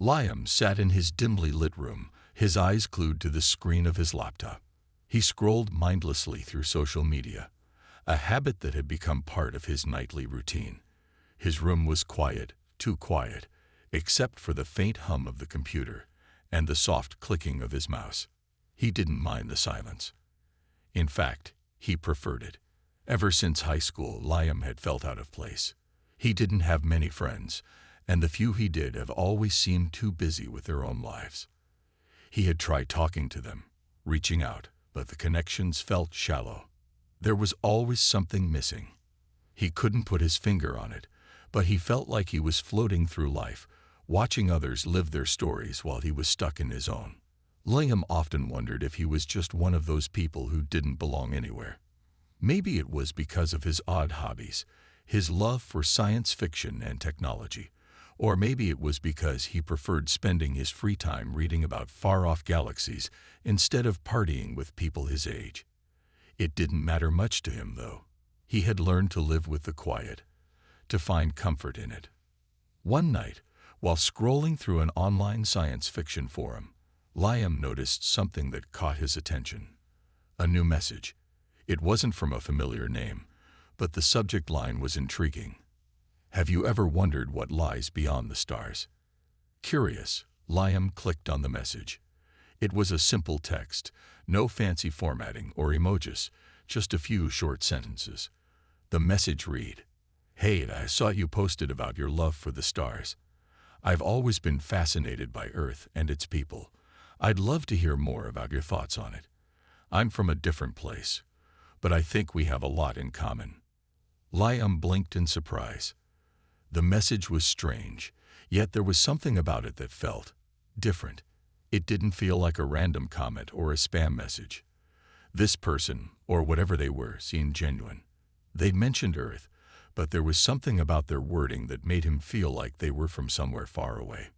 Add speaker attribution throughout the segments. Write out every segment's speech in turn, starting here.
Speaker 1: Liam sat in his dimly lit room, his eyes glued to the screen of his laptop. He scrolled mindlessly through social media, a habit that had become part of his nightly routine. His room was quiet, too quiet, except for the faint hum of the computer and the soft clicking of his mouse. He didn't mind the silence. In fact, he preferred it. Ever since high school, Liam had felt out of place. He didn't have many friends, and the few he did have always seemed too busy with their own lives. He had tried talking to them, reaching out, but the connections felt shallow. There was always something missing. He couldn't put his finger on it, but he felt like he was floating through life, watching others live their stories while he was stuck in his own. Liam often wondered if he was just one of those people who didn't belong anywhere. Maybe it was because of his odd hobbies, his love for science fiction and technology, or maybe it was because he preferred spending his free time reading about far-off galaxies instead of partying with people his age. It didn't matter much to him, though. He had learned to live with the quiet, to find comfort in it. One night, while scrolling through an online science fiction forum, Liam noticed something that caught his attention. A new message. It wasn't from a familiar name, but the subject line was intriguing. Have you ever wondered what lies beyond the stars? Curious, Liam clicked on the message. It was a simple text, no fancy formatting or emojis, just a few short sentences. The message read, "Hey, I saw you posted about your love for the stars. I've always been fascinated by Earth and its people. I'd love to hear more about your thoughts on it. I'm from a different place, but I think we have a lot in common." Liam blinked in surprise. The message was strange, yet there was something about it that felt different. It didn't feel like a random comment or a spam message. This person, or whatever they were, seemed genuine. They'd mentioned Earth, but there was something about their wording that made him feel like they were from somewhere far away.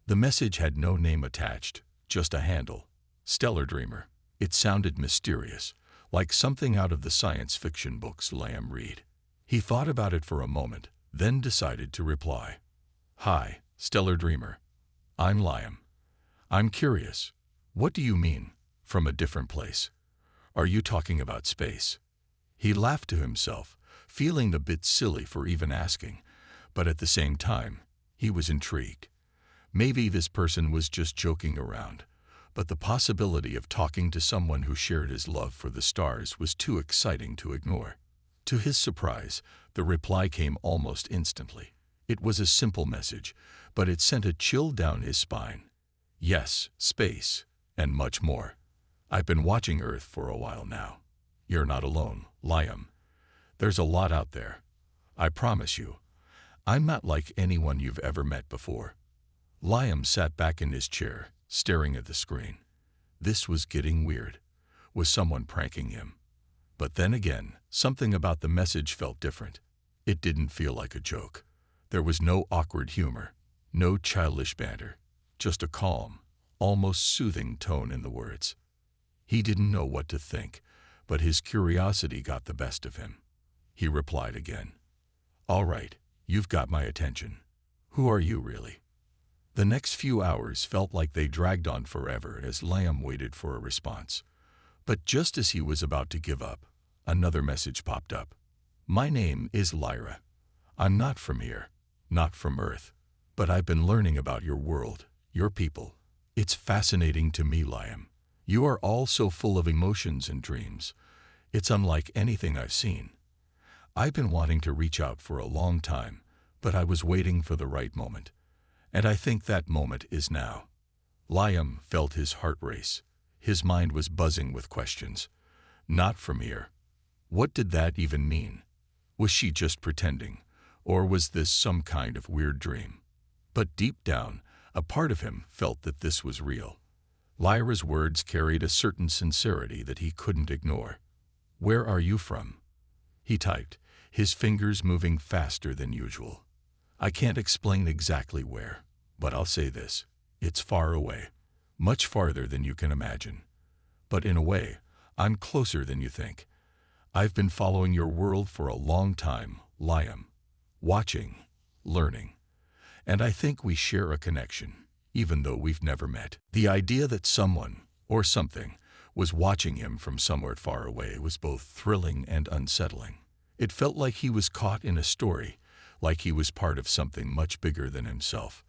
Speaker 1: The message had no name attached, just a handle, Stellar Dreamer. It sounded mysterious, like something out of the science fiction books Liam read. He thought about it for a moment, then decided to reply. "Hi, Stellar Dreamer. I'm Liam. I'm curious. What do you mean, from a different place? Are you talking about space?" He laughed to himself, feeling a bit silly for even asking, but at the same time, he was intrigued. Maybe this person was just joking around, but the possibility of talking to someone who shared his love for the stars was too exciting to ignore. To his surprise, the reply came almost instantly. It was a simple message, but it sent a chill down his spine. "Yes, space, and much more. I've been watching Earth for a while now. You're not alone, Liam. There's a lot out there. I promise you. I'm not like anyone you've ever met before." Liam sat back in his chair, staring at the screen. This was getting weird. Was someone pranking him? But then again, something about the message felt different. It didn't feel like a joke. There was no awkward humor, no childish banter, just a calm, almost soothing tone in the words. He didn't know what to think, but his curiosity got the best of him. He replied again. "All right, you've got my attention. Who are you, really?" The next few hours felt like they dragged on forever as Liam waited for a response. But just as he was about to give up, another message popped up. "My name is Lyra. I'm not from here, not from Earth, but I've been learning about your world, your people. It's fascinating to me, Liam. You are all so full of emotions and dreams. It's unlike anything I've seen. I've been wanting to reach out for a long time, but I was waiting for the right moment. And I think that moment is now." Liam felt his heart race. His mind was buzzing with questions. Not from here. What did that even mean? Was she just pretending, or was this some kind of weird dream? But deep down, a part of him felt that this was real. Lyra's words carried a certain sincerity that he couldn't ignore. "Where are you from?" He typed, his fingers moving faster than usual. "I can't explain exactly where, but I'll say this. It's far away, much farther than you can imagine. But in a way, I'm closer than you think. I've been following your world for a long time, Liam. Watching, learning. And I think we share a connection. even though we've never met. The idea that someone, or something, was watching him from somewhere far away was both thrilling and unsettling. It felt like he was caught in a story, like he was part of something much bigger than himself.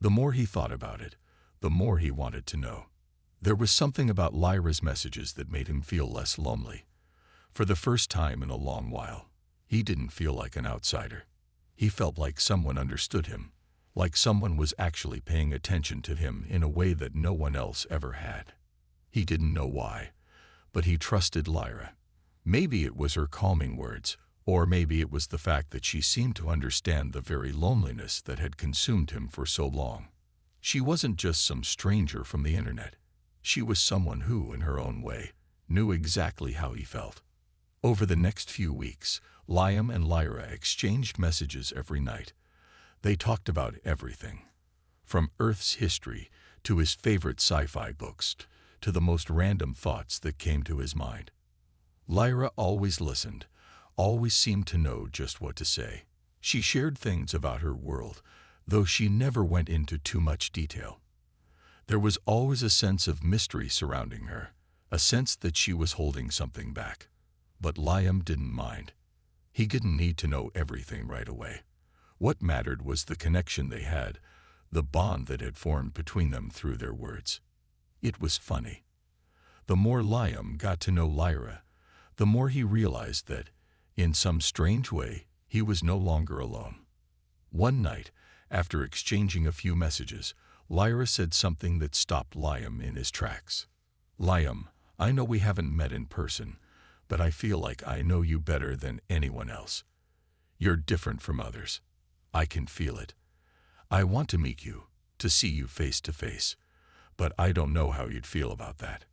Speaker 1: The more he thought about it, the more he wanted to know. There was something about Lyra's messages that made him feel less lonely. For the first time in a long while, he didn't feel like an outsider. He felt like someone understood him, like someone was actually paying attention to him in a way that no one else ever had. He didn't know why, but he trusted Lyra. Maybe it was her calming words, or maybe it was the fact that she seemed to understand the very loneliness that had consumed him for so long. She wasn't just some stranger from the internet. She was someone who, in her own way, knew exactly how he felt. Over the next few weeks, Liam and Lyra exchanged messages every night. They talked about everything, from Earth's history to his favorite sci-fi books, to the most random thoughts that came to his mind. Lyra always listened, always seemed to know just what to say. She shared things about her world, though she never went into too much detail. There was always a sense of mystery surrounding her, a sense that she was holding something back. But Liam didn't mind. He didn't need to know everything right away. What mattered was the connection they had, the bond that had formed between them through their words. It was funny. The more Liam got to know Lyra, the more he realized that, in some strange way, he was no longer alone. One night, after exchanging a few messages, Lyra said something that stopped Liam in his tracks. "Liam, I know we haven't met in person, but I feel like I know you better than anyone else. You're different from others. I can feel it. I want to meet you, to see you face to face, but I don't know how you'd feel about that.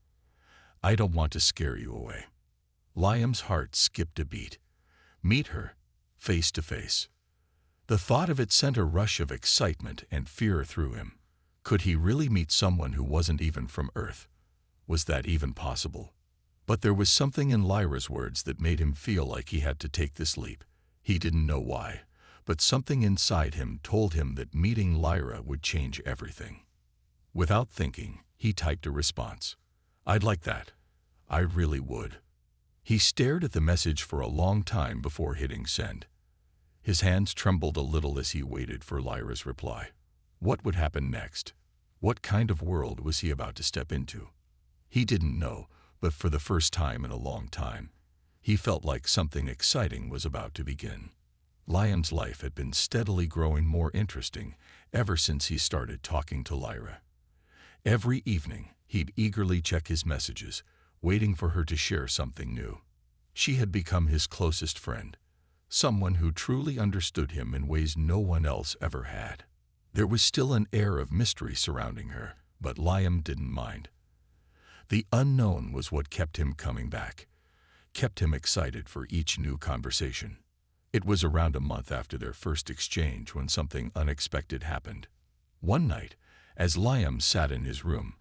Speaker 1: I don't want to scare you away." Liam's heart skipped a beat. Meet her, face to face. The thought of it sent a rush of excitement and fear through him. Could he really meet someone who wasn't even from Earth? Was that even possible? But there was something in Lyra's words that made him feel like he had to take this leap. He didn't know why, but something inside him told him that meeting Lyra would change everything. Without thinking, he typed a response. "I'd like that. I really would." He stared at the message for a long time before hitting send. His hands trembled a little as he waited for Lyra's reply. What would happen next? What kind of world was he about to step into? He didn't know, but for the first time in a long time, he felt like something exciting was about to begin. Liam's life had been steadily growing more interesting ever since he started talking to Lyra. Every evening, he'd eagerly check his messages, waiting for her to share something new. She had become his closest friend, someone who truly understood him in ways no one else ever had. There was still an air of mystery surrounding her, but Liam didn't mind. The unknown was what kept him coming back, kept him excited for each new conversation. It was around a month after their first exchange when something unexpected happened. One night, as Liam sat in his room,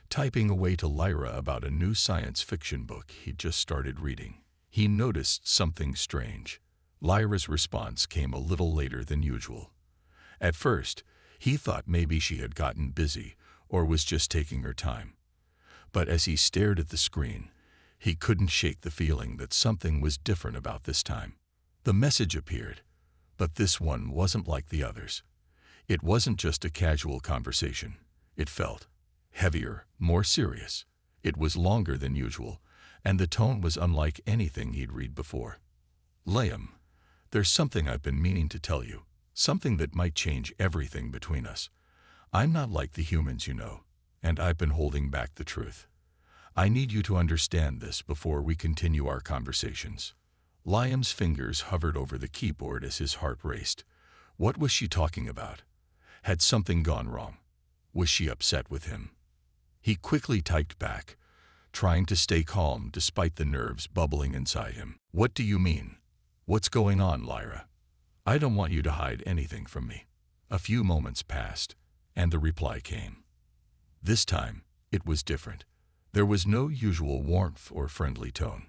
Speaker 1: typing away to Lyra about a new science fiction book he'd just started reading, he noticed something strange. Lyra's response came a little later than usual. At first, he thought maybe she had gotten busy or was just taking her time. But as he stared at the screen, he couldn't shake the feeling that something was different about this time. The message appeared, but this one wasn't like the others. It wasn't just a casual conversation. It felt heavier, more serious. It was longer than usual, and the tone was unlike anything he'd read before. "Liam, there's something I've been meaning to tell you, something that might change everything between us. I'm not like the humans you know, and I've been holding back the truth. I need you to understand this before we continue our conversations." Liam's fingers hovered over the keyboard as his heart raced. What was she talking about? Had something gone wrong? Was she upset with him? He quickly typed back, trying to stay calm despite the nerves bubbling inside him. "What do you mean? What's going on, Lyra? I don't want you to hide anything from me." A few moments passed, and the reply came. This time, it was different. There was no usual warmth or friendly tone.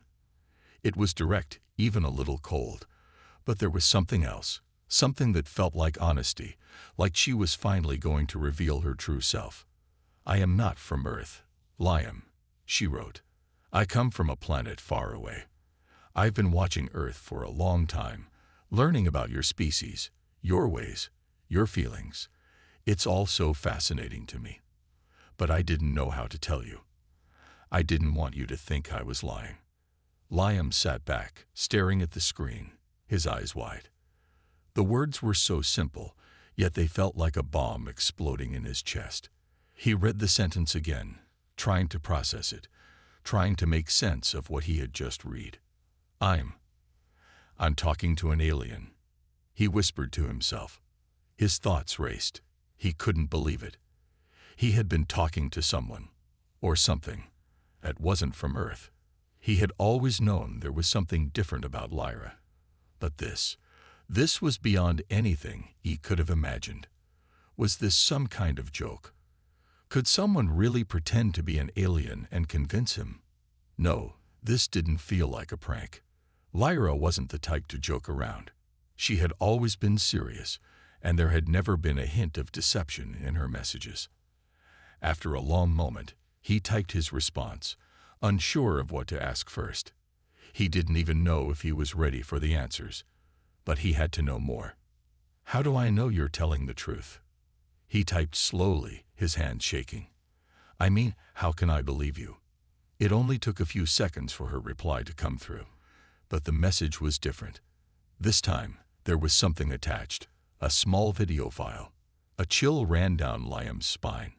Speaker 1: It was direct, even a little cold, but there was something else, something that felt like honesty, like she was finally going to reveal her true self. "I am not from Earth, Liam," she wrote. "I come from a planet far away. I've been watching Earth for a long time, learning about your species, your ways, your feelings. It's all so fascinating to me. But I didn't know how to tell you. I didn't want you to think I was lying." Liam sat back, staring at the screen, his eyes wide. The words were so simple, yet they felt like a bomb exploding in his chest. He read the sentence again, trying to process it, trying to make sense of what he had just read. I'm talking to an alien," he whispered to himself. His thoughts raced. He couldn't believe it. He had been talking to someone, or something, that wasn't from Earth. He had always known there was something different about Lyra. But this was beyond anything he could have imagined. Was this some kind of joke? Could someone really pretend to be an alien and convince him? No, this didn't feel like a prank. Lyra wasn't the type to joke around. She had always been serious, and there had never been a hint of deception in her messages. After a long moment, he typed his response, unsure of what to ask first. He didn't even know if he was ready for the answers, but he had to know more. "How do I know you're telling the truth?" He typed slowly, his hands shaking. "I mean, how can I believe you?" It only took a few seconds for her reply to come through. But the message was different. This time, there was something attached, a small video file. A chill ran down Liam's spine.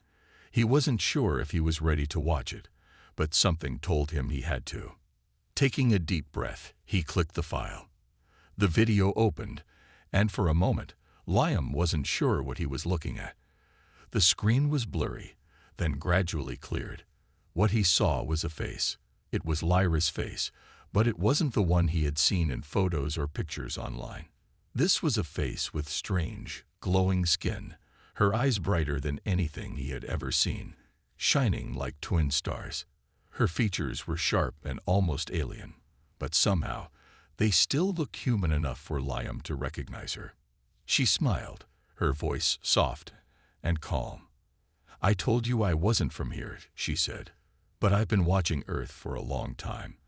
Speaker 1: He wasn't sure if he was ready to watch it, but something told him he had to. Taking a deep breath, he clicked the file. The video opened, and for a moment, Liam wasn't sure what he was looking at. The screen was blurry, then gradually cleared. What he saw was a face. It was Lyra's face, but it wasn't the one he had seen in photos or pictures online. This was a face with strange, glowing skin, her eyes brighter than anything he had ever seen, shining like twin stars. Her features were sharp and almost alien, but somehow, they still looked human enough for Liam to recognize her. She smiled, her voice soft and calm. "I told you I wasn't from here," she said, "but I've been watching Earth for a long time.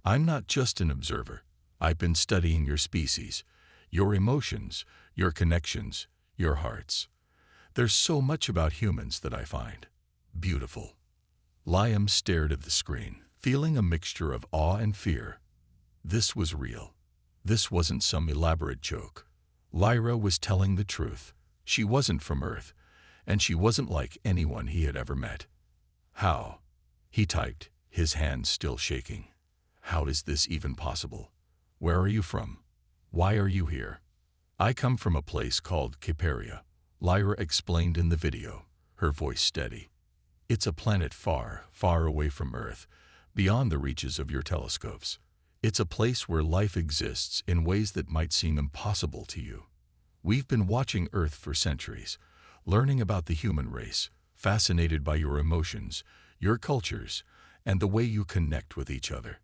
Speaker 1: I'm not just an observer. I've been studying your species, your emotions, your connections, your hearts. There's so much about humans that I find beautiful." Liam stared at the screen, feeling a mixture of awe and fear. This was real. This wasn't some elaborate joke. Lyra was telling the truth. She wasn't from Earth, and she wasn't like anyone he had ever met. "How?" he typed, his hands still shaking. "How is this even possible? Where are you from? Why are you here?" "I come from a place called Kiperia," Lyra explained in the video, her voice steady. "It's a planet far, far away from Earth, beyond the reaches of your telescopes. It's a place where life exists in ways that might seem impossible to you. We've been watching Earth for centuries, learning about the human race, fascinated by your emotions, your cultures, and the way you connect with each other.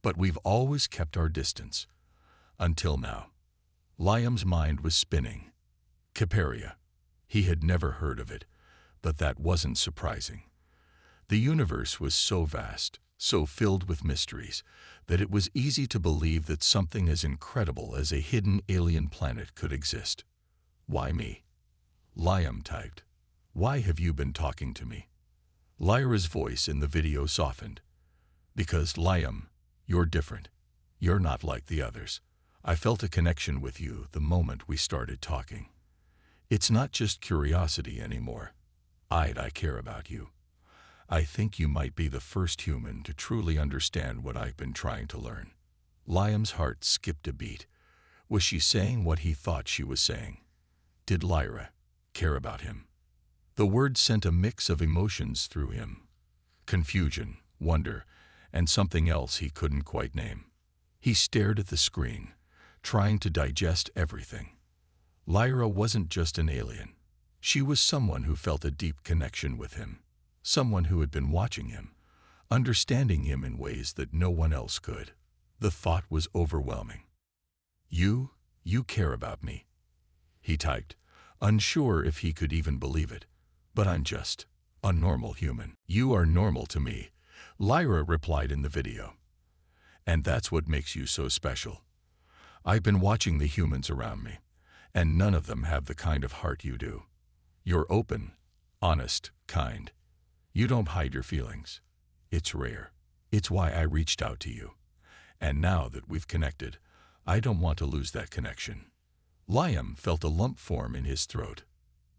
Speaker 1: But we've always kept our distance. Until now." Liam's mind was spinning. Kiperia. He had never heard of it, but that wasn't surprising. The universe was so vast, so filled with mysteries, that it was easy to believe that something as incredible as a hidden alien planet could exist. "Why me?" Liam typed. "Why have you been talking to me?" Lyra's voice in the video softened. "Because, Liam, you're different. You're not like the others. I felt a connection with you the moment we started talking. It's not just curiosity anymore. I care about you. I think you might be the first human to truly understand what I've been trying to learn." Liam's heart skipped a beat. Was she saying what he thought she was saying? Did Lyra care about him? The words sent a mix of emotions through him. Confusion, wonder, and something else he couldn't quite name. He stared at the screen, trying to digest everything. Lyra wasn't just an alien. She was someone who felt a deep connection with him, someone who had been watching him, understanding him in ways that no one else could. The thought was overwhelming. You care about me," he typed, unsure if he could even believe it. But I'm just a normal human. You are normal to me, Lyra replied in the video. And that's what makes you so special. I've been watching the humans around me, and none of them have the kind of heart you do. You're open, honest, kind. You don't hide your feelings. It's rare. It's why I reached out to you. And now that we've connected, I don't want to lose that connection. Liam felt a lump form in his throat.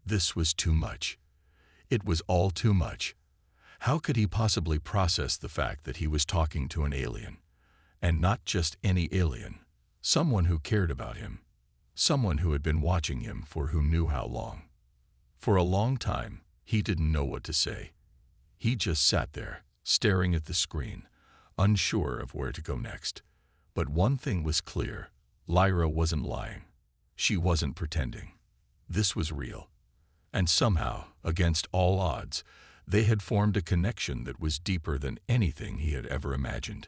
Speaker 1: This was too much. It was all too much. How could he possibly process the fact that he was talking to an alien? And not just any alien. Someone who cared about him. Someone who had been watching him for who knew how long. For a long time, he didn't know what to say. He just sat there, staring at the screen, unsure of where to go next. But one thing was clear. Lyra wasn't lying. She wasn't pretending. This was real. And somehow, against all odds, they had formed a connection that was deeper than anything he had ever imagined.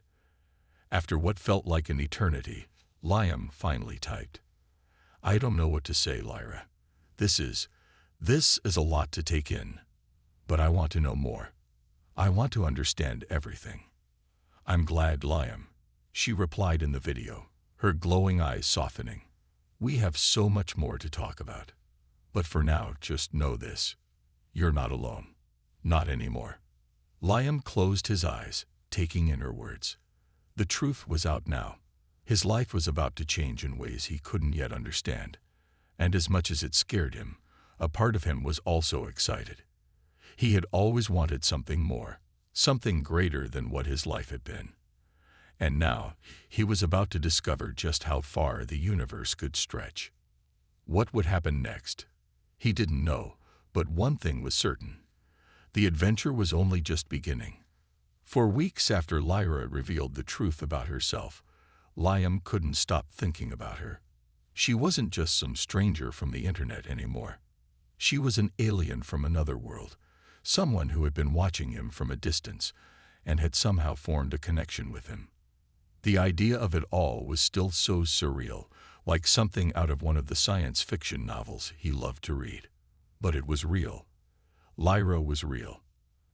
Speaker 1: After what felt like an eternity, Liam finally typed, I don't know what to say, Lyra. This is a lot to take in. But I want to know more. I want to understand everything. I'm glad, Liam, she replied in the video, her glowing eyes softening. We have so much more to talk about. But for now, just know this. You're not alone. Not anymore. Liam closed his eyes, taking in her words. The truth was out now. His life was about to change in ways he couldn't yet understand. And as much as it scared him, a part of him was also excited. He had always wanted something more, something greater than what his life had been. And now, he was about to discover just how far the universe could stretch. What would happen next? He didn't know, but one thing was certain. The adventure was only just beginning. For weeks after Lyra revealed the truth about herself, Liam couldn't stop thinking about her. She wasn't just some stranger from the internet anymore. She was an alien from another world, someone who had been watching him from a distance and had somehow formed a connection with him. The idea of it all was still so surreal, like something out of one of the science fiction novels he loved to read. But it was real. Lyra was real.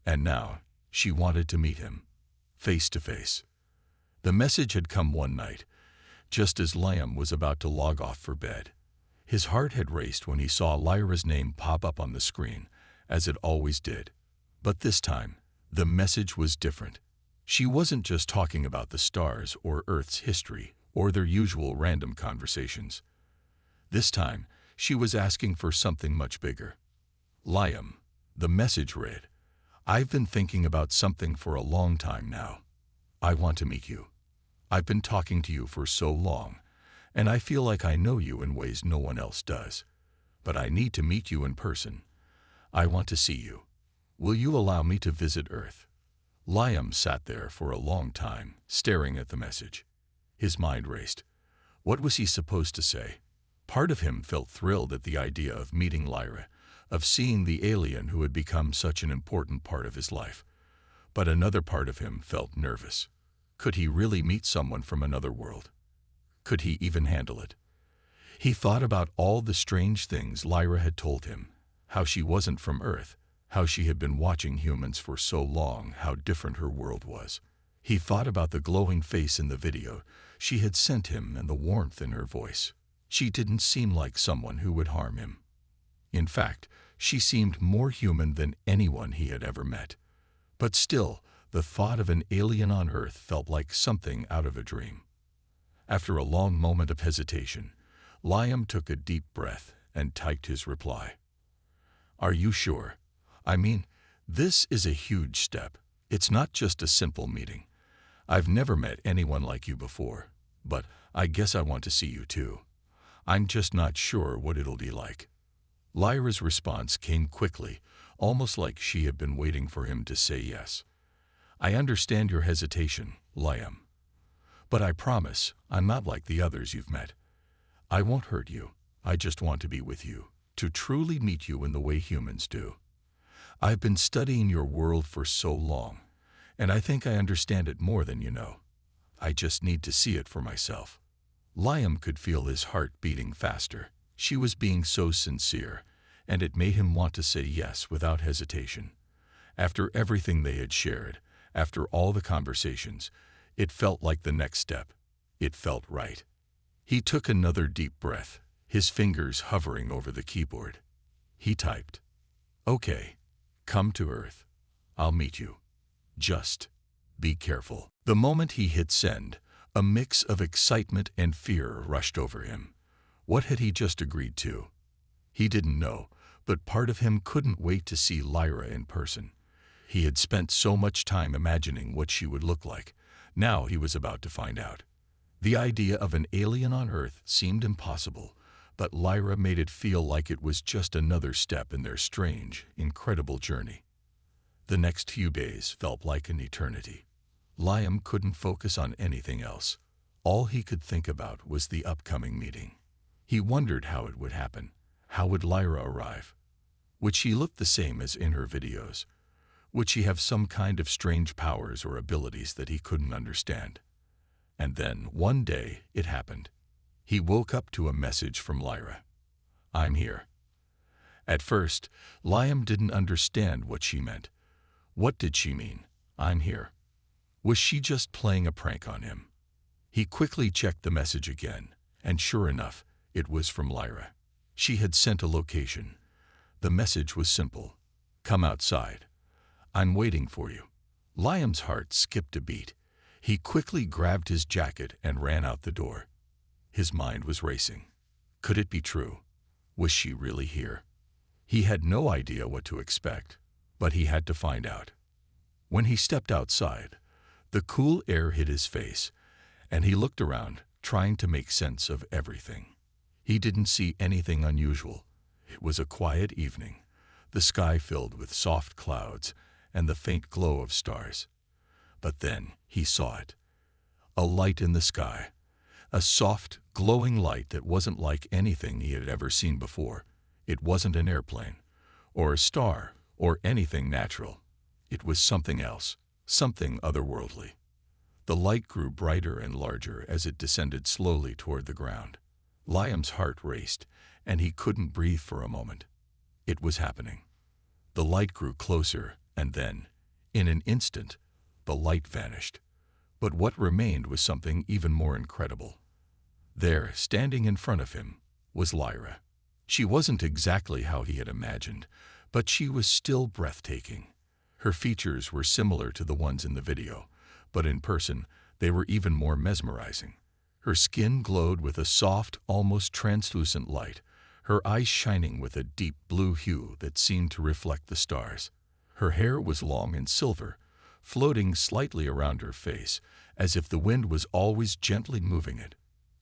Speaker 1: And now, she wanted to meet him, face to face. The message had come one night, just as Liam was about to log off for bed. His heart had raced when he saw Lyra's name pop up on the screen, as it always did. But this time, the message was different. She wasn't just talking about the stars or Earth's history or their usual random conversations. This time, she was asking for something much bigger. Liam, the message read, I've been thinking about something for a long time now. I want to meet you. I've been talking to you for so long, and I feel like I know you in ways no one else does. But I need to meet you in person. I want to see you. Will you allow me to visit Earth? Liam sat there for a long time, staring at the message. His mind raced. What was he supposed to say? Part of him felt thrilled at the idea of meeting Lyra, of seeing the alien who had become such an important part of his life. But another part of him felt nervous. Could he really meet someone from another world? Could he even handle it? He thought about all the strange things Lyra had told him, how she wasn't from Earth, how she had been watching humans for so long, how different her world was. He thought about the glowing face in the video she had sent him and the warmth in her voice. She didn't seem like someone who would harm him. In fact, she seemed more human than anyone he had ever met. But still, the thought of an alien on Earth felt like something out of a dream. After a long moment of hesitation, Liam took a deep breath and typed his reply. Are you sure? I mean, this is a huge step. It's not just a simple meeting. I've never met anyone like you before, but I guess I want to see you too. I'm just not sure what it'll be like. Lyra's response came quickly, almost like she had been waiting for him to say yes. I understand your hesitation, Liam. But I promise I'm not like the others you've met. I won't hurt you. I just want to be with you, to truly meet you in the way humans do. I've been studying your world for so long, and I think I understand it more than you know. I just need to see it for myself. Liam could feel his heart beating faster. She was being so sincere, and it made him want to say yes without hesitation. After everything they had shared, after all the conversations, it felt like the next step. It felt right. He took another deep breath, his fingers hovering over the keyboard. He typed, "Okay, come to Earth. I'll meet you. Just be careful." The moment he hit send, a mix of excitement and fear rushed over him. What had he just agreed to? He didn't know, but part of him couldn't wait to see Lyra in person. He had spent so much time imagining what she would look like. Now he was about to find out. The idea of an alien on Earth seemed impossible, but Lyra made it feel like it was just another step in their strange, incredible journey. The next few days felt like an eternity. Liam couldn't focus on anything else. All he could think about was the upcoming meeting. He wondered how it would happen. How would Lyra arrive? Would she look the same as in her videos? Would she have some kind of strange powers or abilities that he couldn't understand? And then, one day, it happened. He woke up to a message from Lyra. "I'm here." At first, Liam didn't understand what she meant. What did she mean? "I'm here." Was she just playing a prank on him? He quickly checked the message again, and sure enough, it was from Lyra. She had sent a location. The message was simple. "Come outside. I'm waiting for you." Liam's heart skipped a beat. He quickly grabbed his jacket and ran out the door. His mind was racing. Could it be true? Was she really here? He had no idea what to expect, but he had to find out. When he stepped outside, the cool air hit his face, and he looked around, trying to make sense of everything. He didn't see anything unusual. It was a quiet evening, the sky filled with soft clouds and the faint glow of stars. But then he saw it. A light in the sky. A soft, glowing light that wasn't like anything he had ever seen before. It wasn't an airplane, or a star, or anything natural. It was something else, something otherworldly. The light grew brighter and larger as it descended slowly toward the ground. Liam's heart raced, and he couldn't breathe for a moment. It was happening. The light grew closer, and then, in an instant, the light vanished. But what remained was something even more incredible. There, standing in front of him, was Lyra. She wasn't exactly how he had imagined, but she was still breathtaking. Her features were similar to the ones in the video, but in person, they were even more mesmerizing. Her skin glowed with a soft, almost translucent light, her eyes shining with a deep blue hue that seemed to reflect the stars. Her hair was long and silver, floating slightly around her face, as if the wind was always gently moving it.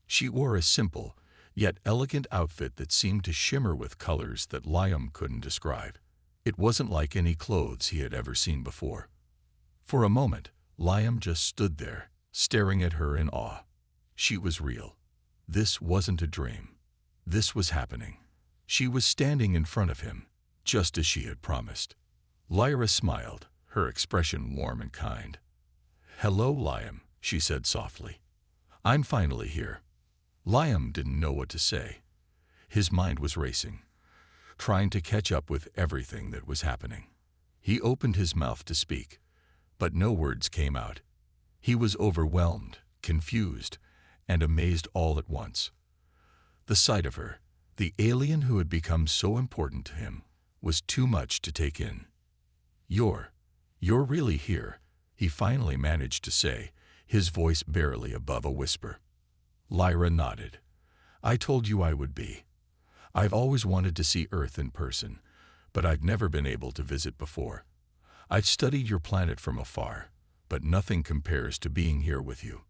Speaker 1: She wore a simple, yet elegant outfit that seemed to shimmer with colors that Liam couldn't describe. It wasn't like any clothes he had ever seen before. For a moment, Liam just stood there, staring at her in awe. She was real. This wasn't a dream. This was happening. She was standing in front of him, just as she had promised. Lyra smiled, her expression warm and kind. "Hello, Liam," she said softly. "I'm finally here." Liam didn't know what to say. His mind was racing, trying to catch up with everything that was happening. He opened his mouth to speak, but no words came out. He was overwhelmed, confused, and amazed all at once. The sight of her, the alien who had become so important to him, was too much to take in. You're really here," he finally managed to say, his voice barely above a whisper. Lyra nodded. "I told you I would be. I've always wanted to see Earth in person, but I've never been able to visit before. I've studied your planet from afar, but nothing compares to being here with you."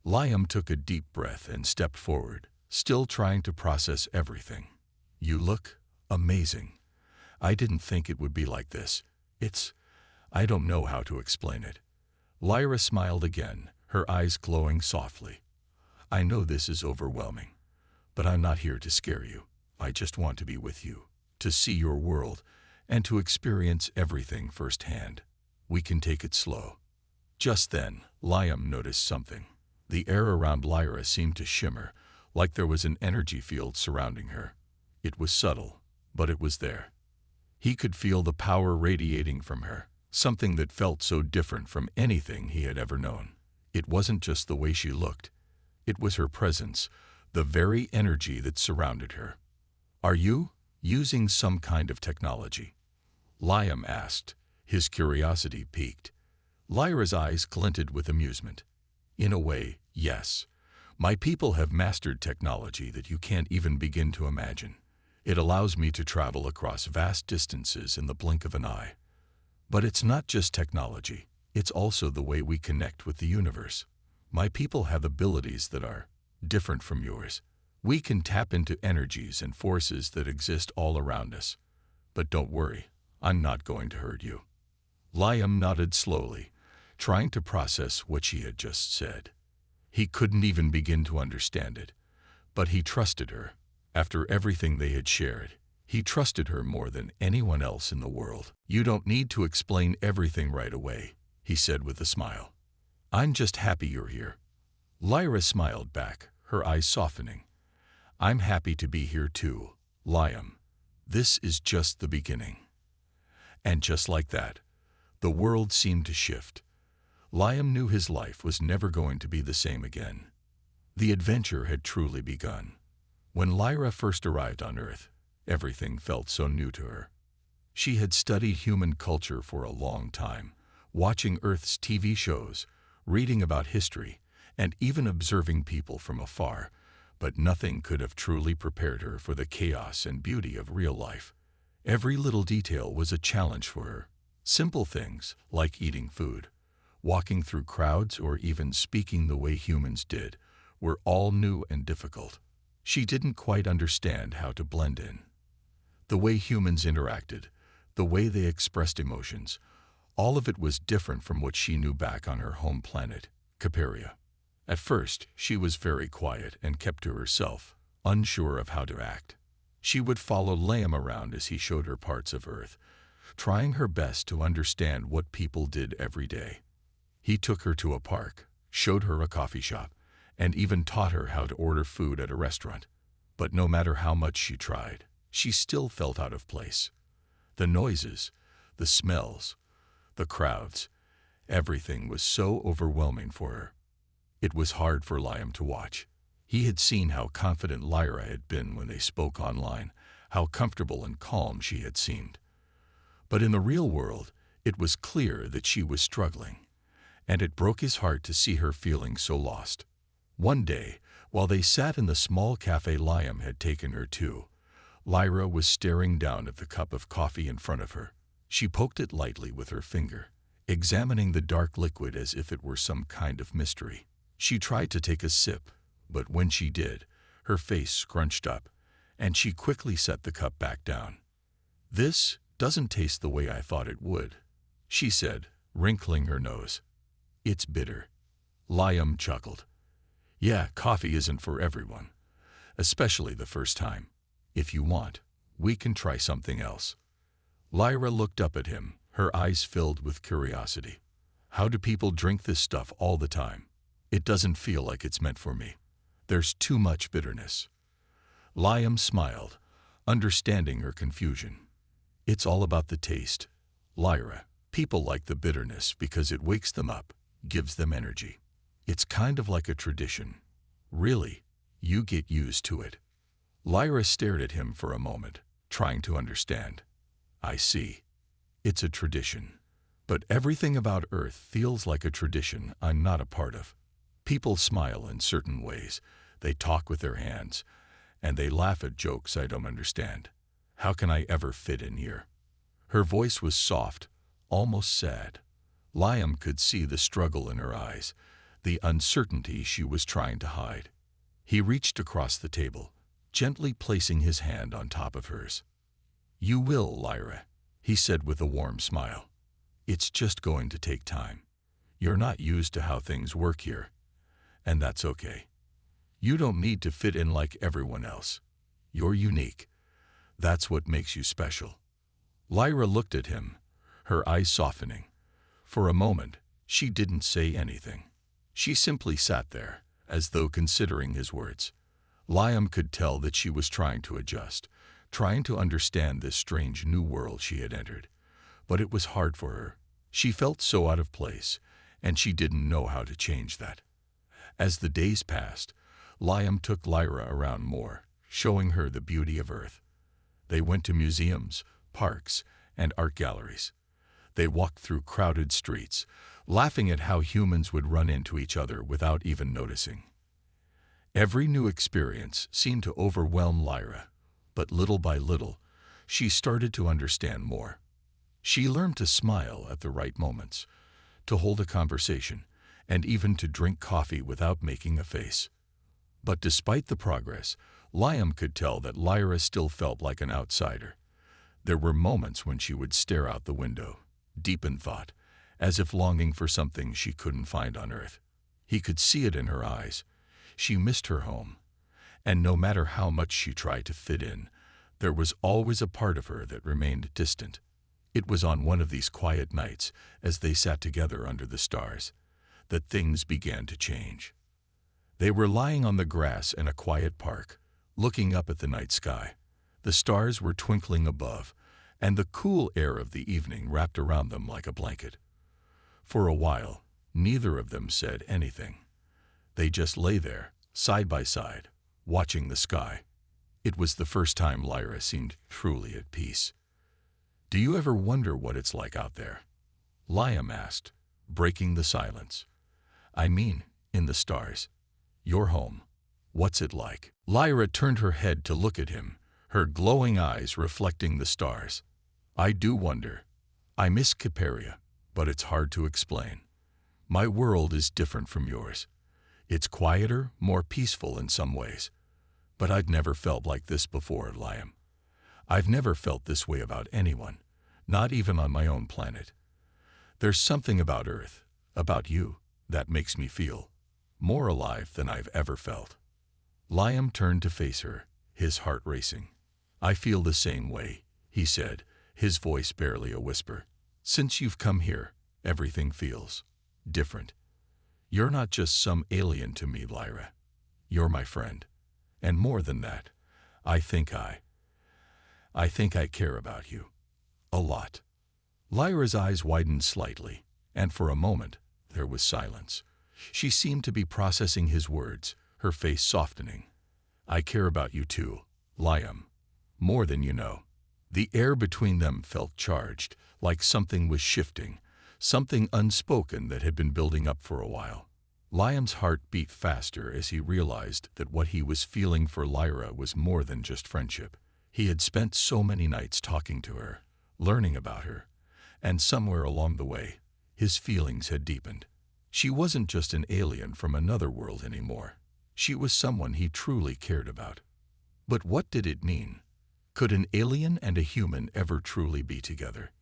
Speaker 1: Liam took a deep breath and stepped forward, still trying to process everything. "You look amazing. I didn't think it would be like this. I don't know how to explain it." Lyra smiled again, her eyes glowing softly. "I know this is overwhelming, but I'm not here to scare you. I just want to be with you, to see your world, and to experience everything firsthand. We can take it slow." Just then, Liam noticed something. The air around Lyra seemed to shimmer, like there was an energy field surrounding her. It was subtle, but it was there. He could feel the power radiating from her, something that felt so different from anything he had ever known. It wasn't just the way she looked. It was her presence, the very energy that surrounded her. "Are you using some kind of technology?" Liam asked, his curiosity piqued. Lyra's eyes glinted with amusement. "In a way, yes. My people have mastered technology that you can't even begin to imagine. It allows me to travel across vast distances in the blink of an eye. But it's not just technology, it's also the way we connect with the universe. My people have abilities that are different from yours. We can tap into energies and forces that exist all around us. But don't worry, I'm not going to hurt you." Liam nodded slowly, trying to process what she had just said. He couldn't even begin to understand it, but he trusted her. After everything they had shared, he trusted her more than anyone else in the world. "You don't need to explain everything right away," he said with a smile. "I'm just happy you're here." Lyra smiled back, her eyes softening. "I'm happy to be here too, Liam. This is just the beginning." And just like that, the world seemed to shift. Liam knew his life was never going to be the same again. The adventure had truly begun. When Lyra first arrived on Earth, everything felt so new to her. She had studied human culture for a long time, watching Earth's TV shows, reading about history, and even observing people from afar, but nothing could have truly prepared her for the chaos and beauty of real life. Every little detail was a challenge for her. Simple things like eating food, walking through crowds, or even speaking the way humans did were all new and difficult. She didn't quite understand how to blend in. The way humans interacted, the way they expressed emotions, all of it was different from what she knew back on her home planet, Caperia. At first, she was very quiet and kept to herself, unsure of how to act. She would follow Liam around as he showed her parts of Earth, trying her best to understand what people did every day. He took her to a park, showed her a coffee shop, and even taught her how to order food at a restaurant. But no matter how much she tried, she still felt out of place. The noises, the smells, the crowds, everything was so overwhelming for her. It was hard for Liam to watch. He had seen how confident Lyra had been when they spoke online, how comfortable and calm she had seemed. But in the real world, it was clear that she was struggling, and it broke his heart to see her feeling so lost. One day, while they sat in the small cafe Liam had taken her to, Lyra was staring down at the cup of coffee in front of her. She poked it lightly with her finger, examining the dark liquid as if it were some kind of mystery. She tried to take a sip, but when she did, her face scrunched up, and she quickly set the cup back down. "This doesn't taste the way I thought it would," she said, wrinkling her nose. "It's bitter." Liam chuckled. "Yeah, coffee isn't for everyone, especially the first time. If you want, we can try something else." Lyra looked up at him, her eyes filled with curiosity. "How do people drink this stuff all the time? It doesn't feel like it's meant for me. There's too much bitterness." Liam smiled, understanding her confusion. "It's all about the taste, Lyra. People like the bitterness because it wakes them up, gives them energy. It's kind of like a tradition. Really, you get used to it." Lyra stared at him for a moment, trying to understand. "I see. It's a tradition. But everything about Earth feels like a tradition I'm not a part of. People smile in certain ways, they talk with their hands, and they laugh at jokes I don't understand. How can I ever fit in here?" Her voice was soft, almost sad. Liam could see the struggle in her eyes, the uncertainty she was trying to hide. He reached across the table, gently placing his hand on top of hers. "You will, Lyra," he said with a warm smile. "It's just going to take time. You're not used to how things work here, and that's okay. You don't need to fit in like everyone else. You're unique. That's what makes you special." Lyra looked at him, her eyes softening. For a moment, she didn't say anything. She simply sat there, as though considering his words. Liam could tell that she was trying to adjust, trying to understand this strange new world she had entered. But it was hard for her. She felt so out of place, and she didn't know how to change that. As the days passed, Liam took Lyra around more, showing her the beauty of Earth. They went to museums, parks, and art galleries. They walked through crowded streets, laughing at how humans would run into each other without even noticing. Every new experience seemed to overwhelm Lyra, but little by little, she started to understand more. She learned to smile at the right moments, to hold a conversation, and even to drink coffee without making a face. But despite the progress, Liam could tell that Lyra still felt like an outsider. There were moments when she would stare out the window, deep in thought, as if longing for something she couldn't find on Earth. He could see it in her eyes. She missed her home, and no matter how much she tried to fit in, there was always a part of her that remained distant. It was on one of these quiet nights, as they sat together under the stars, that things began to change. They were lying on the grass in a quiet park, looking up at the night sky. The stars were twinkling above, and the cool air of the evening wrapped around them like a blanket. For a while, neither of them said anything. They just lay there, side by side, watching the sky. It was the first time Lyra seemed truly at peace. "Do you ever wonder what it's like out there?" Liam asked, breaking the silence. "I mean, in the stars. Your home. What's it like?" Lyra turned her head to look at him, her glowing eyes reflecting the stars. "I do wonder. I miss Caperia, but it's hard to explain. My world is different from yours. It's quieter, more peaceful in some ways. But I'd never felt like this before, Liam. I've never felt this way about anyone, not even on my own planet. There's something about Earth, about you, that makes me feel more alive than I've ever felt." Liam turned to face her, his heart racing. "I feel the same way," he said, his voice barely a whisper. "Since you've come here, everything feels different. You're not just some alien to me, Lyra. You're my friend. And more than that, I think I care about you. A lot." Lyra's eyes widened slightly, and for a moment, there was silence. She seemed to be processing his words, her face softening. "I care about you too, Liam. More than you know." The air between them felt charged, like something was shifting, something unspoken that had been building up for a while. Liam's heart beat faster as he realized that what he was feeling for Lyra was more than just friendship. He had spent so many nights talking to her, learning about her, and somewhere along the way, his feelings had deepened. She wasn't just an alien from another world anymore. She was someone he truly cared about. But what did it mean? Could an alien and a human ever truly be together?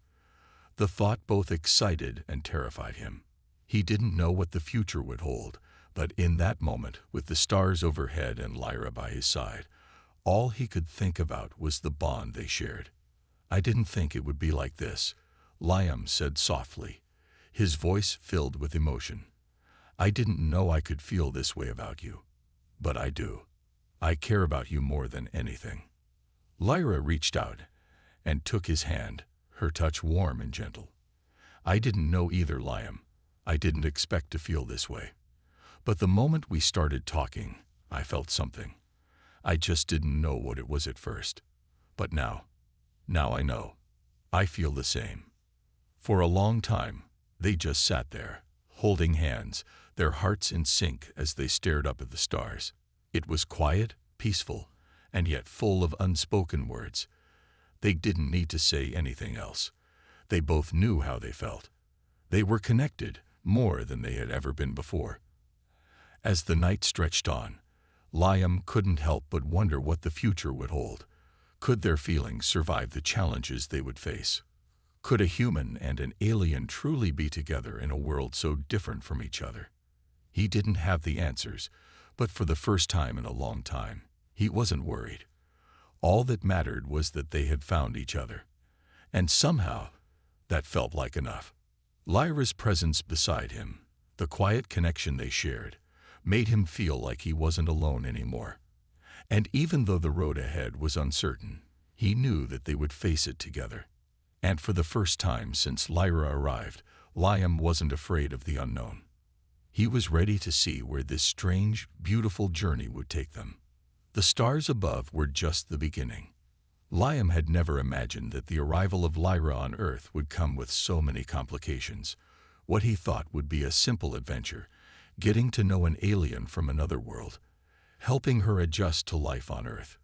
Speaker 1: The thought both excited and terrified him. He didn't know what the future would hold, but in that moment, with the stars overhead and Lyra by his side, all he could think about was the bond they shared. "I didn't think it would be like this," Liam said softly, his voice filled with emotion. "I didn't know I could feel this way about you. But I do. I care about you more than anything." Lyra reached out and took his hand, her touch warm and gentle. "I didn't know either, Liam. I didn't expect to feel this way. But the moment we started talking, I felt something. I just didn't know what it was at first. But now I know. I feel the same." For a long time, they just sat there, holding hands, their hearts in sync as they stared up at the stars. It was quiet, peaceful, and yet full of unspoken words. They didn't need to say anything else. They both knew how they felt. They were connected, more than they had ever been before. As the night stretched on, Liam couldn't help but wonder what the future would hold. Could their feelings survive the challenges they would face? Could a human and an alien truly be together in a world so different from each other? He didn't have the answers, but for the first time in a long time, he wasn't worried. All that mattered was that they had found each other. And somehow, that felt like enough. Lyra's presence beside him, the quiet connection they shared, made him feel like he wasn't alone anymore. And even though the road ahead was uncertain, He knew that they would face it together. And for the first time since Lyra arrived, Liam wasn't afraid of the unknown. He was ready to see where this strange, beautiful journey would take them. The stars above were just the beginning. Liam had never imagined that the arrival of Lyra on Earth would come with so many complications. What he thought would be a simple adventure, getting to know an alien from another world, helping her adjust to life on Earth,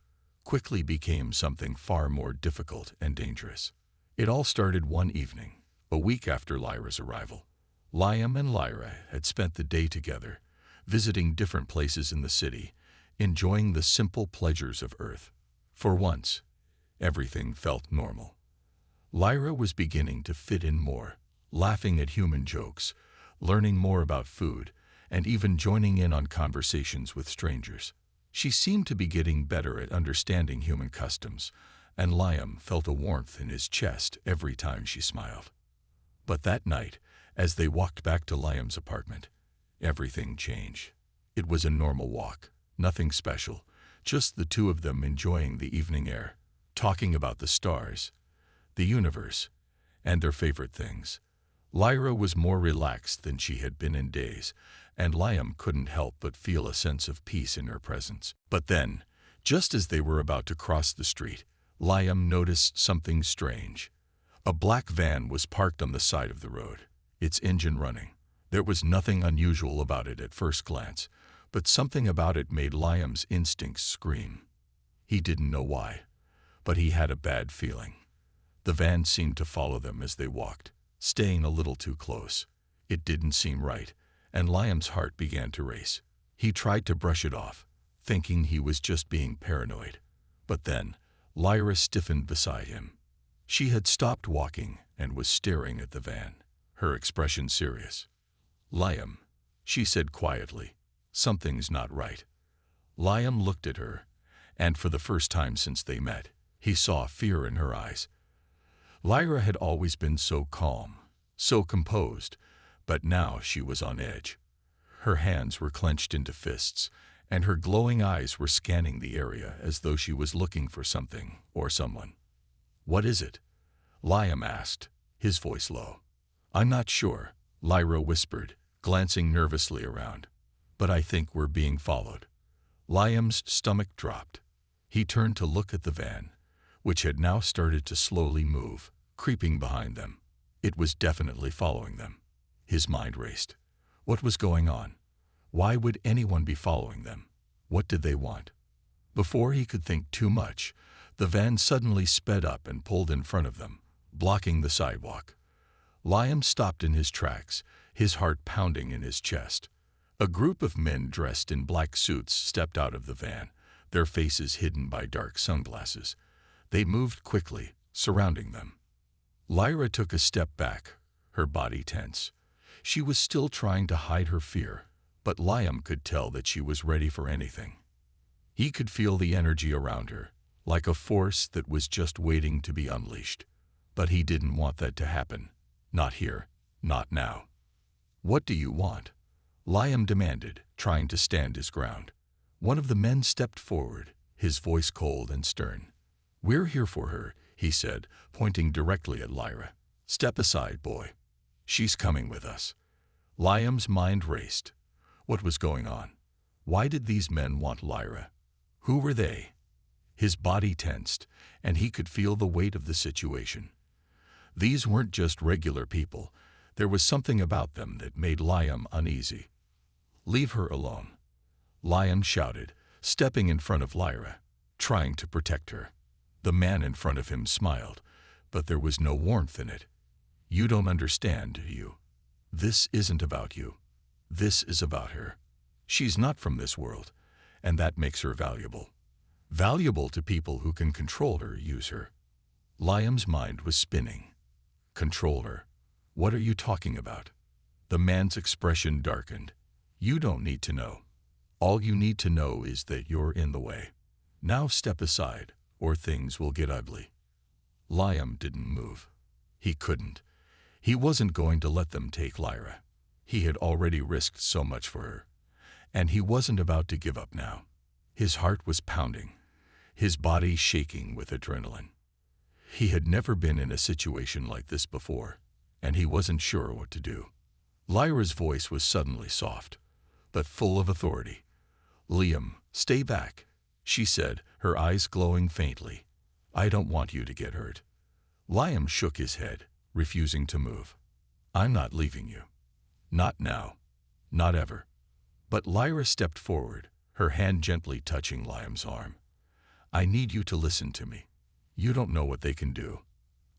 Speaker 1: quickly became something far more difficult and dangerous. It all started one evening, a week after Lyra's arrival. Liam and Lyra had spent the day together, visiting different places in the city, enjoying the simple pleasures of Earth. For once, everything felt normal. Lyra was beginning to fit in more, laughing at human jokes, learning more about food, and even joining in on conversations with strangers. She seemed to be getting better at understanding human customs, and Liam felt a warmth in his chest every time she smiled. But that night, as they walked back to Liam's apartment, everything changed. It was a normal walk, nothing special, just the two of them enjoying the evening air, talking about the stars, the universe, and their favorite things. Lyra was more relaxed than she had been in days, and Liam couldn't help but feel a sense of peace in her presence. But then, just as they were about to cross the street, Liam noticed something strange. A black van was parked on the side of the road, its engine running. There was nothing unusual about it at first glance, but something about it made Liam's instincts scream. He didn't know why, but he had a bad feeling. The van seemed to follow them as they walked, staying a little too close. It didn't seem right, and Liam's heart began to race. He tried to brush it off, thinking he was just being paranoid. But then, Lyra stiffened beside him. She had stopped walking and was staring at the van, her expression serious. "Liam," she said quietly, "something's not right." Liam looked at her, and for the first time since they met, he saw fear in her eyes. Lyra had always been so calm, so composed, but now she was on edge. Her hands were clenched into fists, and her glowing eyes were scanning the area as though she was looking for something or someone. "What is it?" Liam asked, his voice low. "I'm not sure," Lyra whispered, glancing nervously around. "But I think we're being followed." Liam's stomach dropped. He turned to look at the van, which had now started to slowly move, creeping behind them. It was definitely following them. His mind raced. What was going on? Why would anyone be following them? What did they want? Before he could think too much, the van suddenly sped up and pulled in front of them, blocking the sidewalk. Liam stopped in his tracks, his heart pounding in his chest. A group of men dressed in black suits stepped out of the van, their faces hidden by dark sunglasses. They moved quickly, surrounding them. Lyra took a step back, her body tense. She was still trying to hide her fear, but Liam could tell that she was ready for anything. He could feel the energy around her, like a force that was just waiting to be unleashed. But he didn't want that to happen. Not here, not now. "What do you want?" Liam demanded, trying to stand his ground. One of the men stepped forward, his voice cold and stern. "We're here for her," he said, pointing directly at Lyra. "Step aside, boy. She's coming with us." Liam's mind raced. What was going on? Why did these men want Lyra? Who were they? His body tensed, and he could feel the weight of the situation. These weren't just regular people. There was something about them that made Liam uneasy. "Leave her alone," Liam shouted, stepping in front of Lyra, trying to protect her. The man in front of him smiled, but there was no warmth in it. "You don't understand, do you? This isn't about you. This is about her. She's not from this world, and that makes her valuable. Valuable to people who can control her, use her." Liam's mind was spinning. Control her? What are you talking about? The man's expression darkened. "You don't need to know. All you need to know is that you're in the way. Now step aside, or things will get ugly." Liam didn't move. He couldn't. He wasn't going to let them take Lyra. He had already risked so much for her, and he wasn't about to give up now. His heart was pounding. his body shaking with adrenaline. He had never been in a situation like this before, and he wasn't sure what to do. Lyra's voice was suddenly soft, but full of authority. "Liam, stay back," she said, her eyes glowing faintly. "I don't want you to get hurt." Liam shook his head, refusing to move. "I'm not leaving you. Not now. Not ever." But Lyra stepped forward, her hand gently touching Liam's arm. "I need you to listen to me. You don't know what they can do.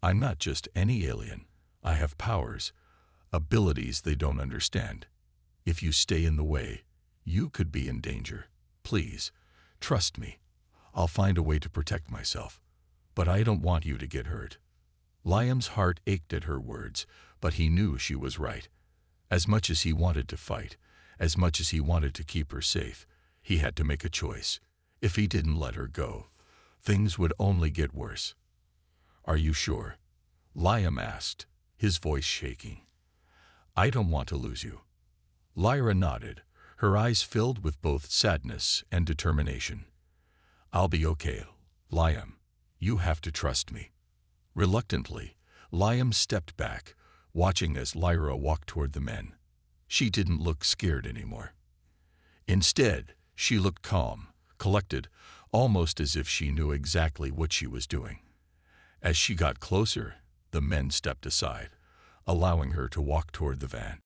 Speaker 1: I'm not just any alien. I have powers, abilities they don't understand. If you stay in the way, you could be in danger. Please, trust me. I'll find a way to protect myself. But I don't want you to get hurt." Liam's heart ached at her words, but he knew she was right. As much as he wanted to fight, as much as he wanted to keep her safe, he had to make a choice. If he didn't let her go, things would only get worse. "Are you sure?" Liam asked, his voice shaking. "I don't want to lose you." Lyra nodded, her eyes filled with both sadness and determination. "I'll be okay, Liam. You have to trust me." Reluctantly, Liam stepped back, watching as Lyra walked toward the men. She didn't look scared anymore. Instead, she looked calm, collected, almost as if she knew exactly what she was doing. As she got closer, the men stepped aside, allowing her to walk toward the van.